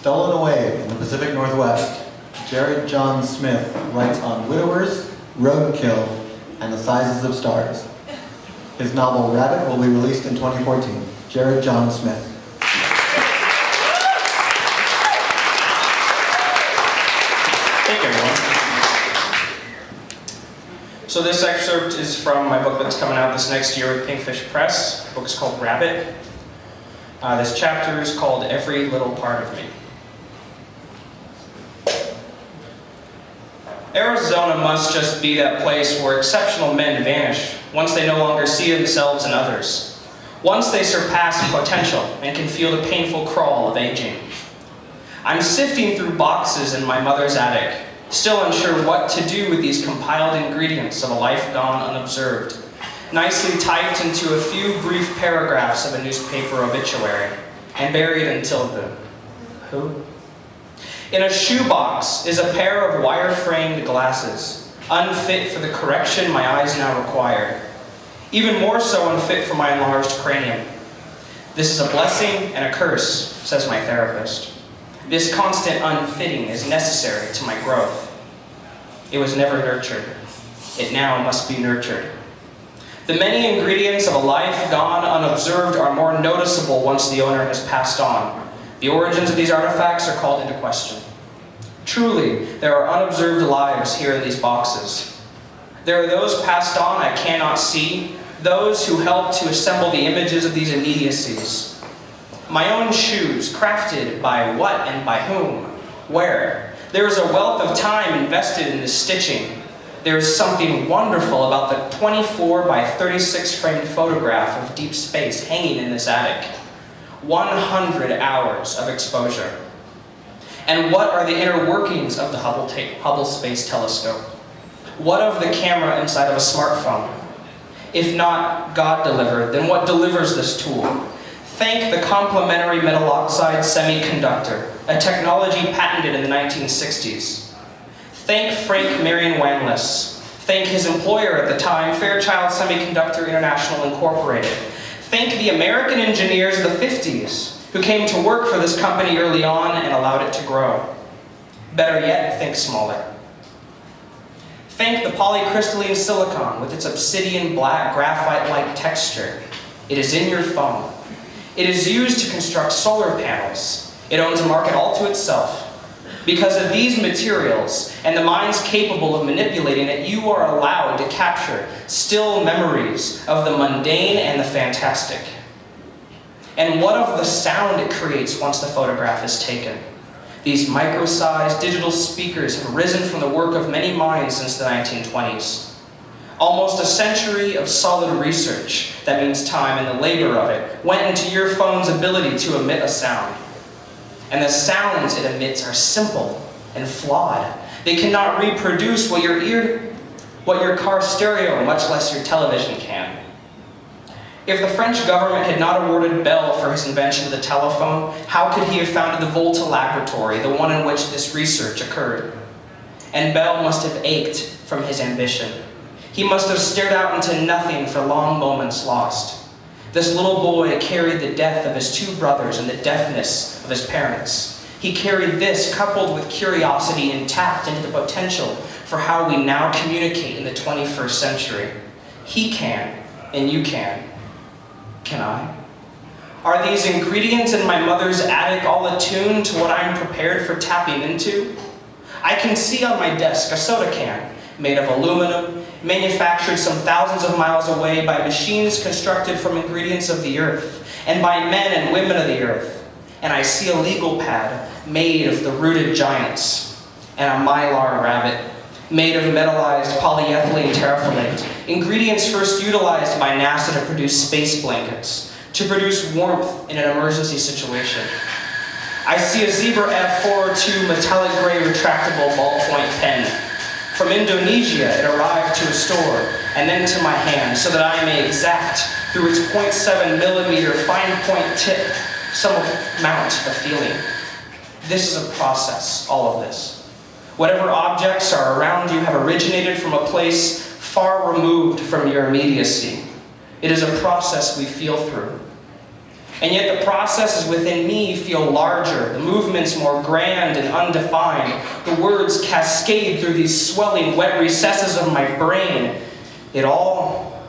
Stolen away in the Pacific Northwest, Jared John Smith writes on widowers, roadkill, and the sizes of stars. His novel Rabbit will be released in 2014. Jared John Smith. Thank you, everyone. So this excerpt is from my book that's coming out this next year with Pinkfish Press. The book is called Rabbit. This chapter is called Every Little Part of Me. Arizona must just be that place where exceptional men vanish once they no longer see themselves in others, once they surpass potential and can feel the painful crawl of aging. I'm sifting through boxes in my mother's attic, still unsure what to do with these compiled ingredients of a life gone unobserved, nicely typed into a few brief paragraphs of a newspaper obituary, and buried until the... Who? In a shoebox is a pair of wire-framed glasses, unfit for the correction my eyes now required, even more so unfit for my enlarged cranium. This is a blessing and a curse, says my therapist. This constant unfitting is necessary to my growth. It was never nurtured. It now must be nurtured. The many ingredients of a life gone unobserved are more noticeable once the owner has passed on. The origins of these artifacts are called into question. Truly, there are unobserved lives here in these boxes. There are those passed on I cannot see, those who helped to assemble the images of these immediacies. My own shoes, crafted by what and by whom? Where? There is a wealth of time invested in this stitching. There is something wonderful about the 24 by 36 framed photograph of deep space hanging in this attic. 100 hours of exposure. And what are the inner workings of the Hubble Space Telescope? What of the camera inside of a smartphone? If not God-delivered, then what delivers this tool? Thank the complementary metal oxide semiconductor, a technology patented in the 1960s. Thank Frank Marion Wanless. Thank his employer at the time, Fairchild Semiconductor International Incorporated. Thank the American engineers of the 50s who came to work for this company early on and allowed it to grow. Better yet, think smaller. Thank the polycrystalline silicon with its obsidian black graphite-like texture. It is in your phone. It is used to construct solar panels. It owns a market all to itself. Because of these materials and the minds capable of manipulating it, you are allowed to capture still memories of the mundane and the fantastic. And what of the sound it creates once the photograph is taken? These micro-sized digital speakers have risen from the work of many minds since the 1920s. Almost a century of solid research, that means time and the labor of it, went into your phone's ability to emit a sound. And the sounds it emits are simple and flawed. They cannot reproduce what your car stereo, much less your television, can. If the French government had not awarded Bell for his invention of the telephone, how could he have founded the Volta Laboratory, the one in which this research occurred? And Bell must have ached from his ambition. He must have stared out into nothing for long moments lost. This little boy carried the death of his two brothers and the deafness of his parents. He carried this, coupled with curiosity, intact into the potential for how we now communicate in the 21st century. He can, and you can. Can I? Are these ingredients in my mother's attic all attuned to what I'm prepared for tapping into? I can see on my desk a soda can, made of aluminum, manufactured some thousands of miles away by machines constructed from ingredients of the earth, and by men and women of the earth. And I see a legal pad made of the rooted giants, and a mylar rabbit made of metallized polyethylene terephthalate, ingredients first utilized by NASA to produce space blankets, to produce warmth in an emergency situation. I see a Zebra F402 metallic gray retractable ballpoint pen. From Indonesia, it arrived to a store and then to my hand so that I may exact, through its 0.7 millimeter fine point tip, some amount of feeling. This is a process, all of this. Whatever objects are around you have originated from a place far removed from your immediacy. It is a process we feel through. And yet the processes within me feel larger, the movements more grand and undefined. The words cascade through these swelling, wet recesses of my brain. It all,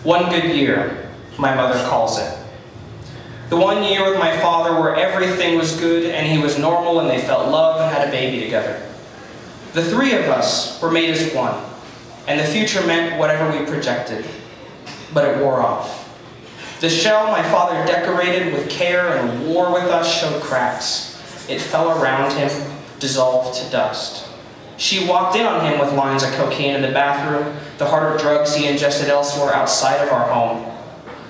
one good year, my mother calls it. The 1 year with my father where everything was good and he was normal and they felt love and had a baby together. The three of us were made as one, and the future meant whatever we projected, but it wore off. The shell my father decorated with care and wore with us showed cracks. It fell around him, dissolved to dust. She walked in on him with lines of cocaine in the bathroom, the harder drugs he ingested elsewhere outside of our home.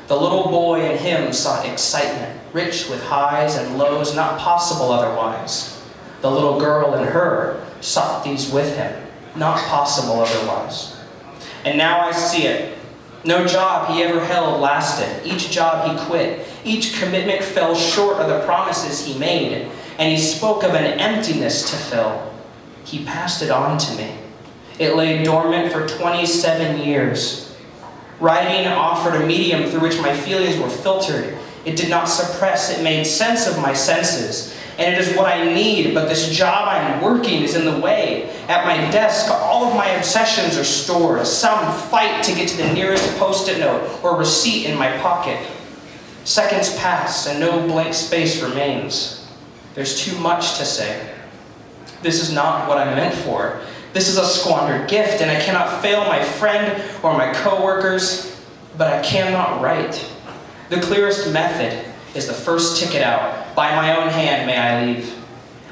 The little boy in him sought excitement, rich with highs and lows not possible otherwise. The little girl in her sought these with him, not possible otherwise. And now I see it. No job he ever held lasted. Each job he quit. Each commitment fell short of the promises he made. And he spoke of an emptiness to fill. He passed it on to me. It lay dormant for 27 years. Writing offered a medium through which my feelings were filtered. It did not suppress. It made sense of my senses. And it is what I need, but this job I'm working is in the way. At my desk, all of my obsessions are stored. Some fight to get to the nearest post-it note or receipt in my pocket. Seconds pass and no blank space remains. There's too much to say. This is not what I'm meant for. This is a squandered gift, and I cannot fail my friend or my coworkers, but I cannot write. The clearest method is the first ticket out. By my own hand may I leave.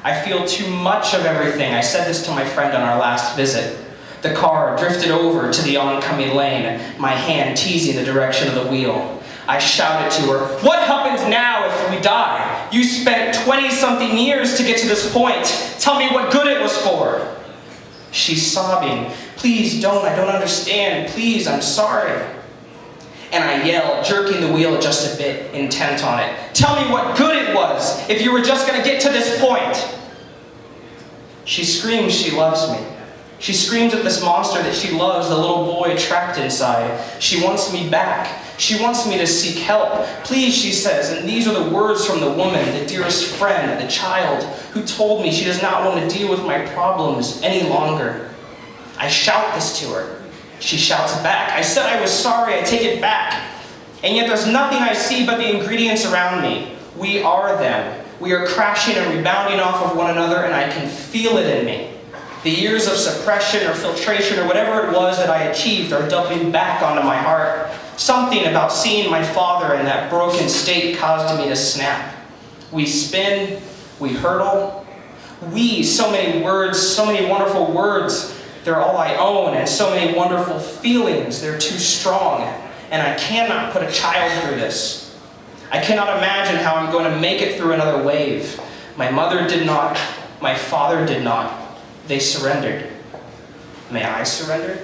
I feel too much of everything. I said this to my friend on our last visit. The car drifted over to the oncoming lane, my hand teasing the direction of the wheel. I shouted to her, "What happens now if we die? You spent 20-something years to get to this point. Tell me what good it was for." She's sobbing. "Please don't, I don't understand. Please, I'm sorry." And I yelled, jerking the wheel just a bit, intent on it. "Tell me what good it was if you were just going to get to this point." She screams she loves me. She screams at this monster that she loves, the little boy trapped inside. She wants me back. She wants me to seek help. "Please," she says, and these are the words from the woman, the dearest friend, the child, who told me she does not want to deal with my problems any longer. I shout this to her. She shouts back. "I said I was sorry, I take it back." And yet there's nothing I see but the ingredients around me. We are them. We are crashing and rebounding off of one another, and I can feel it in me. The years of suppression or filtration or whatever it was that I achieved are dumping back onto my heart. Something about seeing my father in that broken state caused me to snap. We spin, we hurdle. We, so many words, so many wonderful words. They're all I own, and so many wonderful feelings. They're too strong, and I cannot put a child through this. I cannot imagine how I'm going to make it through another wave. My mother did not. My father did not. They surrendered. May I surrender?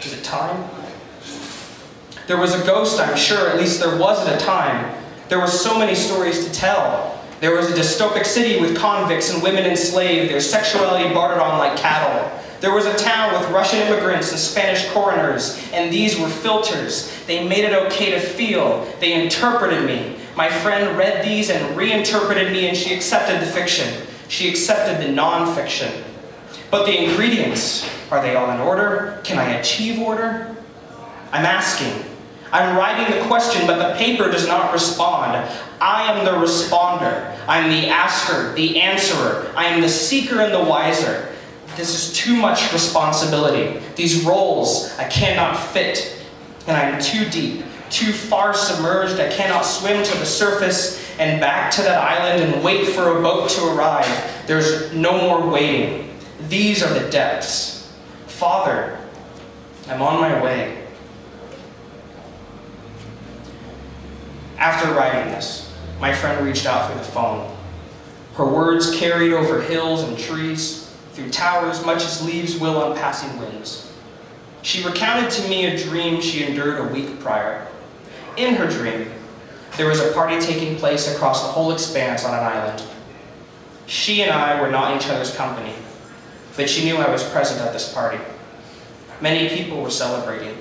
Is it time? There was a ghost, I'm sure. At least there was at a time. There were so many stories to tell. There was a dystopic city with convicts and women enslaved, their sexuality bartered on like cattle. There was a town with Russian immigrants and Spanish coroners, and these were filters. They made it okay to feel. They interpreted me. My friend read these and reinterpreted me, and she accepted the fiction. She accepted the non-fiction. But the ingredients, are they all in order? Can I achieve order? I'm asking. I'm writing the question, but the paper does not respond. I am the responder. I'm the asker, the answerer. I am the seeker and the wiser. This is too much responsibility. These roles I cannot fit, and I'm too deep, too far submerged. I cannot swim to the surface and back to that island and wait for a boat to arrive. There's no more waiting. These are the depths. Father, I'm on my way. After writing this, my friend reached out through the phone. Her words carried over hills and trees, through towers, much as leaves will on passing winds. She recounted to me a dream she endured a week prior. In her dream, there was a party taking place across the whole expanse on an island. She and I were not in each other's company, but she knew I was present at this party. Many people were celebrating.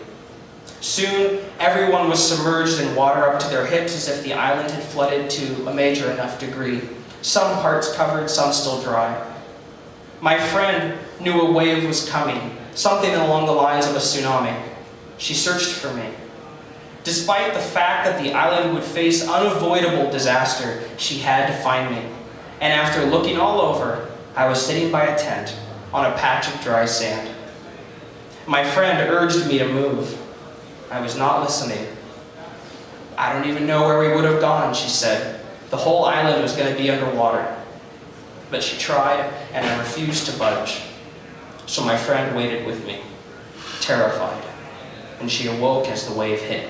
Soon, everyone was submerged in water up to their hips as if the island had flooded to a major enough degree. Some parts covered, some still dry. My friend knew a wave was coming, something along the lines of a tsunami. She searched for me. Despite the fact that the island would face unavoidable disaster, she had to find me. And after looking all over, I was sitting by a tent on a patch of dry sand. My friend urged me to move. I was not listening. I don't even know where we would have gone, she said. The whole island was going to be underwater. But she tried, and I refused to budge. So my friend waited with me, terrified, and she awoke as the wave hit.